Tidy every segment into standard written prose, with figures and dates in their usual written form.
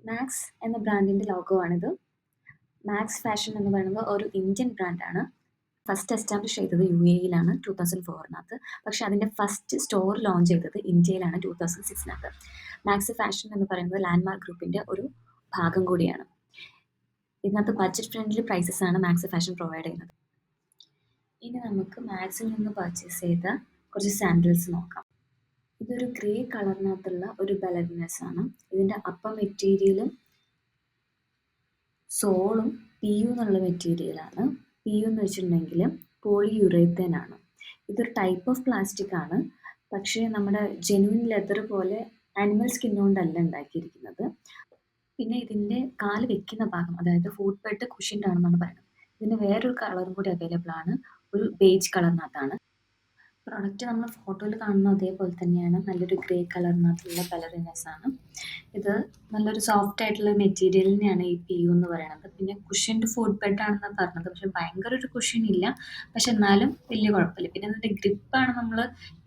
Max എന്ന ബ്രാൻഡിൻ്റെ logo ആണിത്. മാക്സ് ഫാഷൻ എന്ന് പറയുന്നത് ഒരു ഇന്ത്യൻ ബ്രാൻഡാണ്. ഫസ്റ്റ് എസ്റ്റാബ്ലിഷ് ചെയ്തത് UAE-യിലാണ് 2004-നകത്ത്. പക്ഷേ അതിൻ്റെ ഫസ്റ്റ് സ്റ്റോർ ലോഞ്ച് ചെയ്തത് ഇന്ത്യയിലാണ് 2006-നകത്ത്. മാക്സ് ഫാഷൻ എന്ന് പറയുന്നത് ലാൻഡ്മാർക്ക് ഗ്രൂപ്പിൻ്റെ ഒരു ഭാഗം കൂടിയാണ്. ഇതിനകത്ത് ബഡ്ജറ്റ് ഫ്രണ്ട്ലി പ്രൈസസ് ആണ് മാക്സ് ഫാഷൻ പ്രൊവൈഡ് ചെയ്യുന്നത്. ഇനി നമുക്ക് മാക്സിൽ നിന്ന് പർച്ചേസ് ചെയ്ത കുറച്ച് സാൻഡിൽസ് നോക്കാം. ഇതൊരു ഗ്രേ കളറിനകത്തുള്ള ഒരു ബലഗ്നസ് ആണ്. ഇതിൻ്റെ അപ്പർ മെറ്റീരിയലും സോളും PU എന്നുള്ള മെറ്റീരിയലാണ്. PU എന്ന് വെച്ചിട്ടുണ്ടെങ്കിൽ പോളിയുറേത്തേൻ ആണ്. ഇതൊരു ടൈപ്പ് ഓഫ് പ്ലാസ്റ്റിക് ആണ്. പക്ഷേ നമ്മുടെ ജെനുവിൻ ലെതർ പോലെ ആനിമൽ സ്കിൻ കൊണ്ടല്ല ഉണ്ടാക്കിയിരിക്കുന്നത്. പിന്നെ ഇതിൻ്റെ കാല് വെക്കുന്ന ഭാഗം, അതായത് ഫുട് ബെഡ് കുഷ്യൻ്റ് ആണെന്നാണ് പറയുന്നത്. ഇതിന് വേറൊരു കളറും കൂടി അവൈലബിൾ ആണ്. ഒരു ബേജ് കളറിനകത്താണ്. പ്രൊഡക്റ്റ് നമ്മൾ ഫോട്ടോയിൽ കാണുന്ന അതേപോലെ തന്നെയാണ്. നല്ലൊരു ഗ്രേ കളറിനകത്തുള്ള ബലറിനസ് ആണ്. ഇത് നല്ലൊരു സോഫ്റ്റ് ആയിട്ടുള്ള മെറ്റീരിയലിനെയാണ് ഈ PU എന്ന് പറയുന്നത്. പിന്നെ കുഷ്യൻ്റെ ഫുട് ബെഡ് ആണെന്നാണ് പറഞ്ഞത്. പക്ഷെ ഭയങ്കര ഒരു കുഷ്യൻ ഇല്ല. പക്ഷെ എന്നാലും വലിയ കുഴപ്പമില്ല. പിന്നെ അതിൻ്റെ ഗ്രിപ്പാണ് നമ്മൾ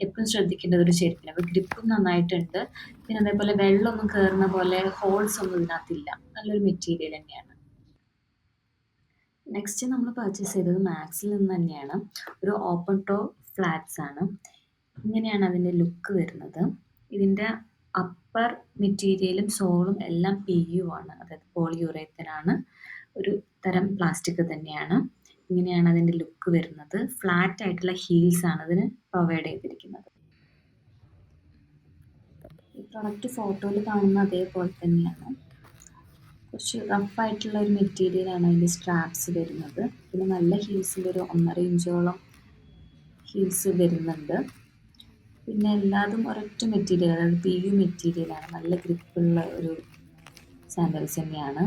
എപ്പോഴും ശ്രദ്ധിക്കേണ്ടത് ഒരു ചെരുപ്പിന്. അപ്പോൾ ഗ്രിപ്പും നന്നായിട്ടുണ്ട്. പിന്നെ അതേപോലെ വെള്ളമൊന്നും കയറുന്ന പോലെ ഹോൾസ് ഒന്നും ഇതിനകത്തില്ല. നല്ലൊരു മെറ്റീരിയൽ തന്നെയാണ്. നെക്സ്റ്റ് നമ്മൾ പർച്ചേസ് ചെയ്തത് മാക്സിൽ നിന്ന് തന്നെയാണ്. ഒരു ഓപ്പൺ ടോ ഫ്ലാറ്റ്സ് ആണ്. ഇങ്ങനെയാണ് അതിൻ്റെ ലുക്ക് വരുന്നത്. ഇതിൻ്റെ അപ്പർ മെറ്റീരിയലും സോളും എല്ലാം PU ആണ്, അതായത് പോളിയുറേത്തേൻ ആണ്. ഒരു തരം പ്ലാസ്റ്റിക് തന്നെയാണ്. ഇങ്ങനെയാണ് അതിൻ്റെ ലുക്ക് വരുന്നത്. ഫ്ലാറ്റ് ആയിട്ടുള്ള ഹീൽസ് ആണ് ഇതിന് പ്രൊവൈഡ് ചെയ്തിരിക്കുന്നത്. ഈ പ്രൊഡക്റ്റ് ഫോട്ടോയിൽ കാണുന്ന അതേപോലെ തന്നെയാണ്. കുറച്ച് റഫായിട്ടുള്ള ഒരു മെറ്റീരിയലാണ് അതിൻ്റെ സ്ട്രാപ്സ് വരുന്നത്. പിന്നെ നല്ല ഹീൽസിൻ്റെ ഒരു 1.5 ഇഞ്ചോളം ഹീൽസ് വരുന്നുണ്ട്. പിന്നെ എല്ലാതും ഒരൊറ്റ മെറ്റീരിയൽ, അതായത് PU മെറ്റീരിയലാണ്. നല്ല ഗ്രിപ്പുള്ള ഒരു സാൻഡൽസ് തന്നെയാണ്.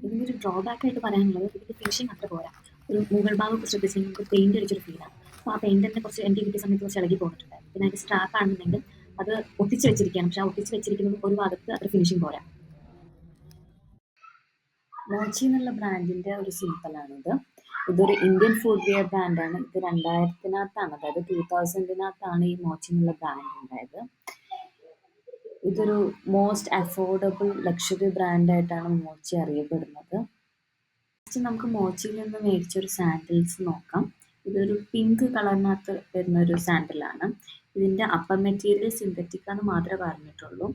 ഇതിൻ്റെ ഒരു ഡ്രോബാക്ക് ആയിട്ട് പറയാനുള്ളത് ഇതിൻ്റെ ഫിനിഷിങ് അത്ര പോരാ. ഒരു മുകൾ ഭാഗമൊക്കെ ശ്രദ്ധിച്ചാൽ നമുക്ക് പെയിൻറ് അടിച്ചൊരു ഫീലാണ്. അപ്പോൾ ആ പെയിൻറ് തന്നെ കുറച്ച് എനിക്ക് കിട്ടിയ സമയത്ത് കുറച്ച് ഇളകി പോന്നിട്ടുണ്ടായിരുന്നു. പിന്നെ അതിൻ്റെ സ്ട്രാപ്പ് ആണെന്നുണ്ടെങ്കിൽ അത് ഒട്ടിച്ച് വെച്ചിരിക്കുകയാണ്. പക്ഷേ ആ ഒട്ടിച്ച് വെച്ചിരിക്കുന്നത് ഒരു ഭാഗത്ത് അത്ര ഫിനിഷിങ് പോരാ. മോച്ചി എന്നുള്ള ബ്രാൻഡിൻ്റെ ഒരു സിമ്പിളാണിത്. ഇതൊരു ഇന്ത്യൻ ഫുഡ് വെയർ ബ്രാൻഡാണ്. ഇത് 2000-നകത്താണ്, അതായത് 2000-നകത്താണ് ഈ മോച്ചി എന്നുള്ള ബ്രാൻഡ് ഉണ്ടായത്. ഇതൊരു മോസ്റ്റ് അഫോർഡബിൾ ലക്ഷറി ബ്രാൻഡായിട്ടാണ് മോച്ചി അറിയപ്പെടുന്നത്. നെക്സ്റ്റ് നമുക്ക് മോച്ചിയിൽ നിന്ന് മേടിച്ചൊരു സാൻഡിൽസ് നോക്കാം. ഇതൊരു പിങ്ക് കളറിനകത്ത് വരുന്ന ഒരു സാൻഡിലാണ്. ഇതിൻ്റെ അപ്പർ മെറ്റീരിയൽ സിന്തറ്റിക് ആണെന്ന് മാത്രമേ പറഞ്ഞിട്ടുള്ളൂ.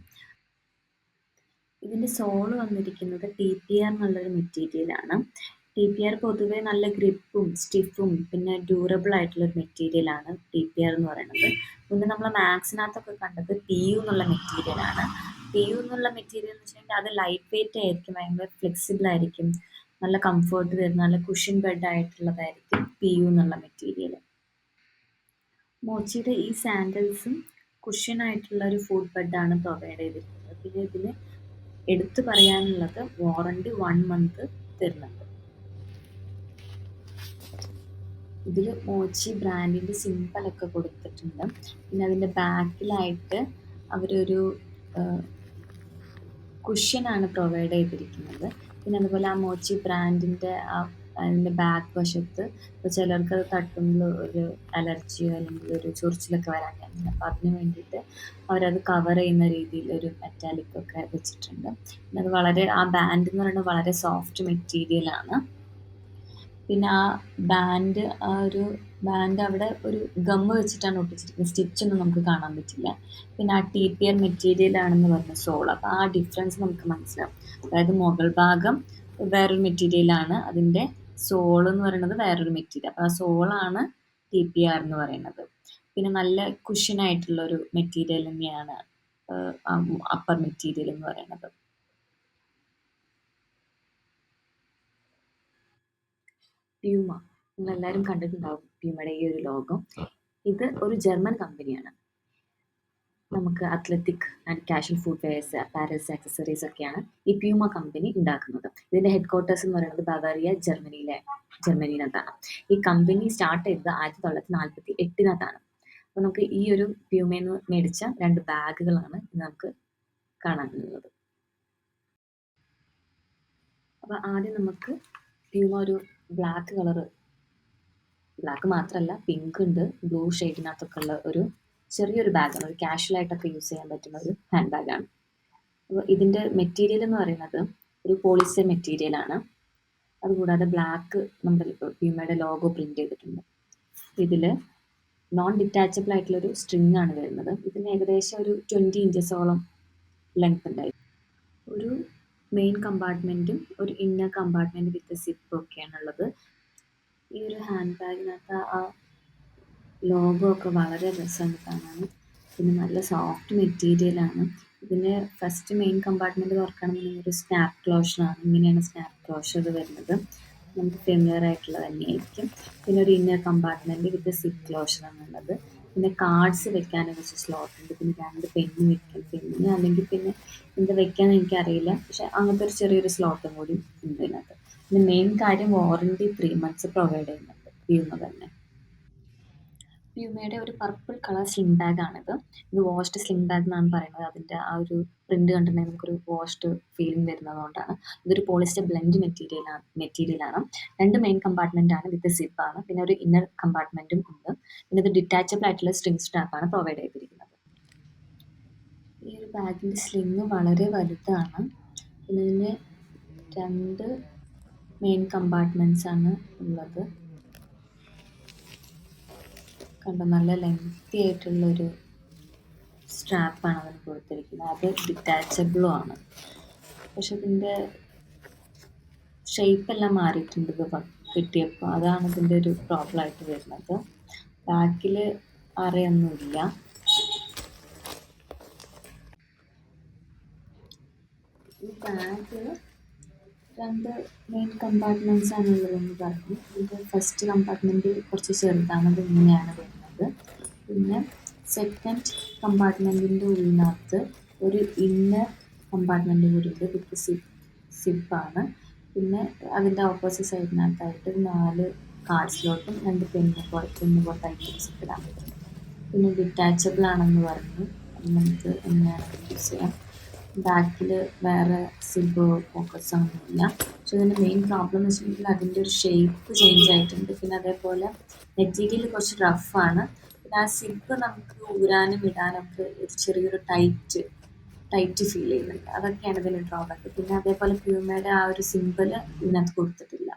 ഇതിൻ്റെ സോള് വന്നിരിക്കുന്നത് TPR എന്നുള്ളൊരു മെറ്റീരിയലാണ്. TPR പൊതുവേ നല്ല ഗ്രിപ്പും സ്റ്റിഫും പിന്നെ ഡ്യൂറബിൾ ആയിട്ടുള്ളൊരു മെറ്റീരിയലാണ് TPR എന്ന് പറയുന്നത്. മുന്നേ നമ്മൾ മാക്സിനകത്തൊക്കെ കണ്ടത് PU എന്നുള്ള മെറ്റീരിയലാണ്. PU എന്നുള്ള മെറ്റീരിയൽ എന്ന് വെച്ചിട്ടുണ്ടെങ്കിൽ അത് ലൈറ്റ് വെയിറ്റ് ആയിരിക്കും, ഭയങ്കര ഫ്ലെക്സിബിൾ ആയിരിക്കും, നല്ല കംഫർട്ട് തരുന്ന നല്ല കുഷൻ ബെഡ് ആയിട്ടുള്ളതായിരിക്കും PU എന്നുള്ള മെറ്റീരിയൽ. മോച്ചിയുടെ ഈ സാൻഡൽസും കുഷൻ ആയിട്ടുള്ള ഒരു ഫുഡ് ബെഡാണ് പ്രൊവൈഡ് ചെയ്തിരിക്കുന്നത്. പിന്നെ ഇതിന് എടുത്തു പറയാനുള്ളത് വാറണ്ടി 1 മന്ത് തരുന്നുണ്ട്. ഇതിൽ മോച്ചി ബ്രാൻഡിൻ്റെ സിമ്പിളൊക്കെ കൊടുത്തിട്ടുണ്ട്. പിന്നെ അതിൻ്റെ ബാക്കിലായിട്ട് അവരൊരു കുഷ്യനാണ് പ്രൊവൈഡ് ചെയ്തിരിക്കുന്നത്. പിന്നെ അതുപോലെ ആ മോച്ചി ബ്രാൻഡിൻ്റെ അതിൻ്റെ ബാക്ക് വശത്ത് ഇപ്പോൾ ചിലർക്ക് അത് തട്ടുമ്പോൾ ഒരു അലർജിയോ അല്ലെങ്കിൽ ഒരു ചൊറിച്ചിലൊക്കെ വരാൻ ചാൻസുണ്ട്. അപ്പോൾ അതിന് വേണ്ടിയിട്ട് അവരത് കവർ ചെയ്യുന്ന രീതിയിൽ ഒരു മെറ്റാലിക്കൊക്കെ വെച്ചിട്ടുണ്ട്. പിന്നെ അത് വളരെ, ആ ബാൻഡ് എന്ന് പറയുന്നത് വളരെ സോഫ്റ്റ് മെറ്റീരിയലാണ്. പിന്നെ ആ ഒരു ബാൻഡ് അവിടെ ഒരു ഗമ്മ് വെച്ചിട്ടാണ് ഒട്ടിച്ചിരിക്കുന്നത്. സ്റ്റിച്ചൊന്നും നമുക്ക് കാണാൻ പറ്റില്ല. പിന്നെ ആ TPR മെറ്റീരിയലാണെന്ന് പറഞ്ഞ സോൾ, അപ്പോൾ ആ ഡിഫറൻസ് നമുക്ക് മനസ്സിലാവും. അതായത് മുകൾ ഭാഗം വേറൊരു മെറ്റീരിയലാണ്, അതിൻ്റെ സോൾ എന്ന് പറയുന്നത് വേറൊരു മെറ്റീരിയൽ. അപ്പോൾ ആ സോളാണ് TPR എന്ന് പറയുന്നത്. പിന്നെ നല്ല കുഷ്യനായിട്ടുള്ളൊരു മെറ്റീരിയൽ തന്നെയാണ് അപ്പർ മെറ്റീരിയൽ എന്ന് പറയുന്നത്. പ്യൂമ, നിങ്ങളെല്ലാവരും കണ്ടിട്ടുണ്ടാവും പ്യൂമയുടെ ഈ ഒരു ലോഗോ. ഇത് ഒരു ജർമ്മൻ കമ്പനിയാണ്. നമുക്ക് athletic and casual footwears, apparels, accessories ഒക്കെയാണ് ഈ പ്യൂമ കമ്പനി ഉണ്ടാക്കുന്നത്. ഇതിൻ്റെ ഹെഡ് ക്വാർട്ടേഴ്സ് എന്ന് പറയുന്നത് ബവേറിയ, ജർമ്മനിയിനകത്താണ്. ഈ കമ്പനി സ്റ്റാർട്ട് ചെയ്തത് 1948-നകത്താണ്. അപ്പോൾ നമുക്ക് ഈ ഒരു പ്യൂമയിൽ നിന്ന് മേടിച്ച 2 ബാഗുകളാണ് ഇന്ന് നമുക്ക് കാണാനുള്ളത്. അപ്പോൾ ആദ്യം നമുക്ക് പ്യൂമ ഒരു ബ്ലാക്ക് കളറ്, ബ്ലാക്ക് മാത്രമല്ല പിങ്ക് ഉണ്ട്, ബ്ലൂ ഷെയ്ഡിനകത്തൊക്കെ ഉള്ള ഒരു ചെറിയൊരു ബാഗാണ്. ഒരു കാഷ്വലായിട്ടൊക്കെ യൂസ് ചെയ്യാൻ പറ്റുന്ന ഒരു ഹാൻഡ് ബാഗാണ്. അപ്പോൾ ഇതിൻ്റെ മെറ്റീരിയൽ എന്ന് പറയുന്നത് ഒരു പോളിസ്റ്റർ മെറ്റീരിയലാണ്. അതുകൂടാതെ ബ്ലാക്ക് നമ്മുടെ പ്യൂമയുടെ ലോഗോ പ്രിന്റ് ചെയ്തിട്ടുണ്ട്. ഇതിൽ നോൺ ഡിറ്റാച്ചബിൾ ആയിട്ടുള്ളൊരു സ്ട്രിങ് ആണ് വരുന്നത്. ഇതിന് ഏകദേശം ഒരു 20 ഇഞ്ചസോളം ലെങ്ത് ഉണ്ടായിരിക്കും. ഒരു മെയിൻ കമ്പാർട്ട്മെൻറ്റും ഒരു ഇന്നർ കമ്പാർട്ട്മെൻറ്റ് വിത്ത് സിപ്പും ഒക്കെയാണുള്ളത്. ഈ ഒരു ഹാൻഡ് ബാഗിനകത്ത് ആ ലോഗോ ഒക്കെ വളരെ രസമാണ് കാണാൻ. പിന്നെ നല്ല സോഫ്റ്റ് മെറ്റീരിയലാണ്. ഇതിന് ഫസ്റ്റ് മെയിൻ കമ്പാർട്ട്മെൻറ്റ് തുറക്കണമെന്നുണ്ടെങ്കിൽ ഒരു സ്നാപ്പ് ക്ലോഷറാണ്. ഇങ്ങനെയാണ് സ്നാപ്പ് ക്ലോഷർ വരുന്നത്. നമുക്ക് ഫെമിലിയർ ആയിട്ടുള്ളത് തന്നെയായിരിക്കും. പിന്നെ ഒരു ഇന്നർ കമ്പാർട്ട്മെൻറ്റ് വിത്ത് സിപ്പ് ക്ലോഷറാണുള്ളത്. പിന്നെ കാർഡ്സ് വെക്കാൻ കുറച്ച് സ്ലോട്ട് ഉണ്ട്. പിന്നെ 2 പെന്ന് വെക്കാൻ, പെന്ന് അല്ലെങ്കിൽ പിന്നെ എന്താ വെക്കാന്ന് എനിക്കറിയില്ല. പക്ഷെ അങ്ങനത്തെ ഒരു ചെറിയൊരു സ്ലോട്ടും കൂടി ഉണ്ട് ഇതിനകത്ത്. പിന്നെ മെയിൻ കാര്യം വാറണ്ടി 3 months പ്രൊവൈഡ് ചെയ്യുന്നുണ്ട് പ്യൂമ തന്നെ. പ്യൂമയുടെ ഒരു പർപ്പിൾ കളർ സ്ലിംഗ് ബാഗാണിത്. ഇത് വാഷ്ഡ് സ്ലിംഗ് ബാഗ് എന്നാണ് പറയുന്നത്. അതിൻ്റെ ആ ഒരു പ്രിന്റ് കണ്ടിട്ടുണ്ടെങ്കിൽ നമുക്കൊരു വാഷ്ഡ് ഫീലിംഗ് വരുന്നതുകൊണ്ടാണ്. ഇതൊരു പോളിസ്റ്റർ ബ്ലെൻഡ് മെറ്റീരിയലാണ്. 2 മെയിൻ കമ്പാർട്ട്മെന്റ് ആണ് വിത്ത് സിപ്പാണ്. പിന്നെ ഒരു ഇന്നർ കമ്പാർട്ട്മെന്റും ഉണ്ട്. പിന്നെ ഇത് ഡിറ്റാച്ചബിൾ ആയിട്ടുള്ള സ്ട്രിംഗ് സ്ട്രാപ്പാണ് പ്രൊവൈഡ് ചെയ്തിരിക്കുന്നത്. ഈ ഒരു ബാഗിൻ്റെ സ്ലിംഗ് വളരെ വലുതാണ്. പിന്നെ ഇതിന് 2 മെയിൻ കമ്പാർട്ട്മെന്റ്സ് ആണ് ഉള്ളത്. കണ്ടോ, നല്ല ലെങ്തി ആയിട്ടുള്ളൊരു സ്ട്രാപ്പാണ് അതിന് കൊടുത്തിരിക്കുന്നത്. അത് ഡിറ്റാച്ചബിളും ആണ്. പക്ഷെ ഇതിൻ്റെ ഷേപ്പെല്ലാം മാറിയിട്ടുണ്ട് ഇത് കിട്ടിയപ്പോൾ. അതാണ് ഇതിൻ്റെ ഒരു പ്രോബ്ലം ആയിട്ട് വരുന്നത്. ബാക്കിൽ അറയൊന്നുമില്ല. ഈ ബാഗ് 2 മെയിൻ കമ്പാർട്ട്മെൻറ്റ്സ് ആണുള്ളതെന്ന് പറഞ്ഞു. ഇത് ഫസ്റ്റ് കമ്പാർട്ട്മെൻറ്റ് കുറച്ച് ചെറുതാണ്. അത് ഇങ്ങനെയാണ് വരുന്നത്. പിന്നെ സെക്കൻഡ് കമ്പാർട്ട്മെൻറ്റിൻ്റെ ഉള്ളിനകത്ത് ഒരു ഇന്നർ കമ്പാർട്ട്മെൻറ്റ് കൂടി ഉണ്ട് വിത്ത് സിപ്പാണ്. പിന്നെ അതിൻ്റെ ഓപ്പോസിറ്റ് സൈഡിനകത്തായിട്ട് 4 കാർഡ് സ്ലോട്ടും 2 പെന്ന് പോലത്തെ ഐറ്റംസ് ഇടാൻ പറ്റും. പിന്നെ ഡിറ്റാച്ചബിൾ ആണെന്ന് പറഞ്ഞു. അത് നമുക്ക് എങ്ങനെയാണെന്ന് യൂസ് ചെയ്യാം. ബാക്കിൽ വേറെ സിബ് പോക്കറ്റ്സ് ഒന്നുമില്ല. പക്ഷെ ഇതിൻ്റെ മെയിൻ പ്രോബ്ലം എന്ന് വെച്ചിട്ടുണ്ടെങ്കിൽ അതിൻ്റെ ഒരു ഷേപ്പ് ചേഞ്ച് ആയിട്ടുണ്ട്. പിന്നെ അതേപോലെ മെറ്റീരിയൽ കുറച്ച് റഫാണ്. പിന്നെ ആ സിബ് നമുക്ക് ഊരാനും ഇടാനൊക്കെ ഒരു ചെറിയൊരു ടൈറ്റ് ഫീൽ ചെയ്യുന്നുണ്ട്. അതൊക്കെയാണ് ഇതിൻ്റെ ഡ്രോബാക്ക്. പിന്നെ അതേപോലെ പ്യൂമയുടെ ആ ഒരു സിമ്പിൾ ഇതിനകത്ത് കൊടുത്തിട്ടില്ല.